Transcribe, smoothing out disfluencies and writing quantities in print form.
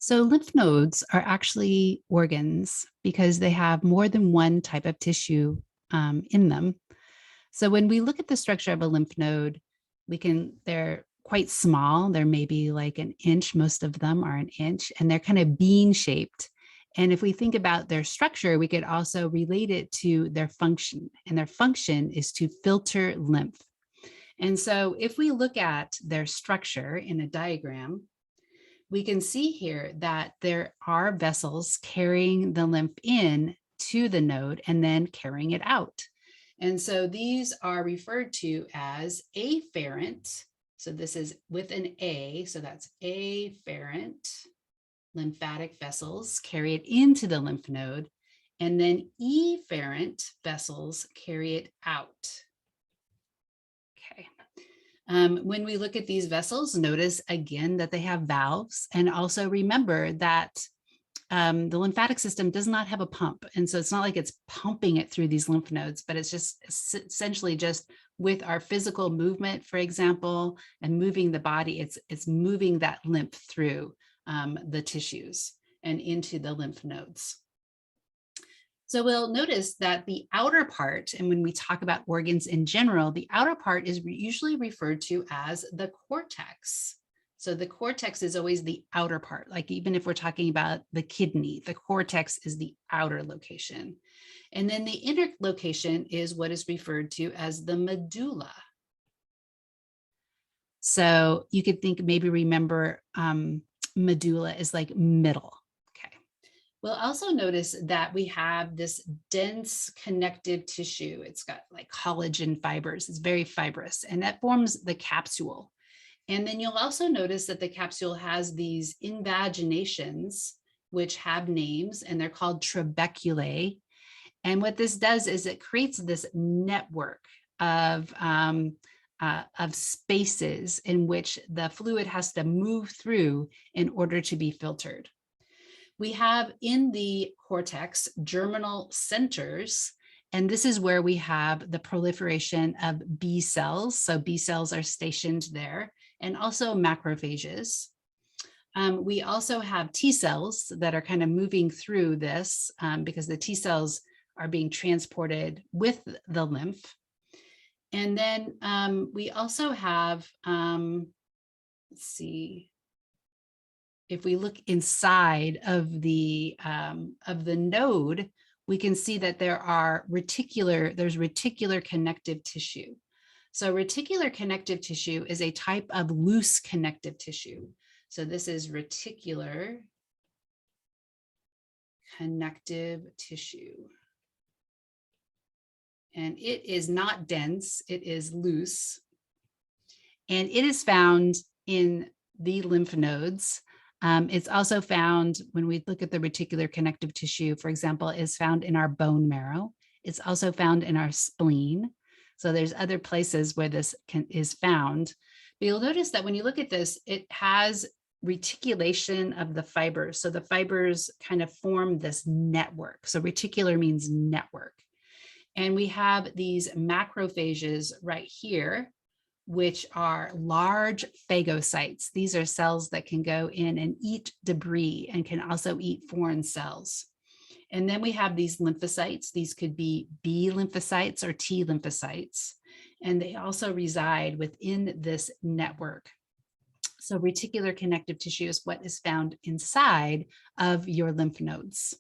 So lymph nodes are actually organs because they have more than one type of tissue in them. So when we look at the structure of a lymph node, they're quite small. They're maybe like an inch. Most of them are an inch, and they're kind of bean shaped. And if we think about their structure, we could also relate it to their function. And their function is to filter lymph. And so if we look at their structure in a diagram, we can see here that there are vessels carrying the lymph in to the node and then carrying it out. And so these are referred to as afferent. So this is with an A, so that's afferent lymphatic vessels carry it into the lymph node, and then efferent vessels carry it out. Okay. When we look at these vessels, notice again that they have valves, and also remember that the lymphatic system does not have a pump. And so it's not like it's pumping it through these lymph nodes, but it's just essentially just with our physical movement, for example, and moving the body, it's moving that lymph through the tissues and into the lymph nodes. So we'll notice that the outer part, and when we talk about organs in general, the outer part is usually referred to as the cortex. So the cortex is always the outer part, like even if we're talking about the kidney, the cortex is the outer location. And then the inner location is what is referred to as the medulla. So you could think, maybe remember medulla is like middle. Okay. We'll also notice that we have this dense connective tissue. It's got like collagen fibers. It's very fibrous, and that forms the capsule. And then you'll also notice that the capsule has these invaginations, which have names, and they're called trabeculae. And what this does is it creates this network of spaces in which the fluid has to move through in order to be filtered. We have in the cortex germinal centers, and this is where we have the proliferation of B cells. So B cells are stationed there, and also macrophages. We also have T cells that are kind of moving through this because the T cells are being transported with the lymph. And then we also have, let's see, if we look inside of the node, we can see that there's reticular connective tissue. So reticular connective tissue is a type of loose connective tissue. So this is reticular connective tissue. And it is not dense, it is loose. And it is found in the lymph nodes. It's also found when we look at the reticular connective tissue, for example, is found in our bone marrow. It's also found in our spleen. So there's other places where this is found. But you'll notice that when you look at this, it has reticulation of the fibers. So the fibers kind of form this network. So reticular means network. And we have these macrophages right here, which are large phagocytes. These are cells that can go in and eat debris and can also eat foreign cells. And then we have these lymphocytes. These could be B lymphocytes or T lymphocytes, and they also reside within this network. So reticular connective tissue is what is found inside of your lymph nodes.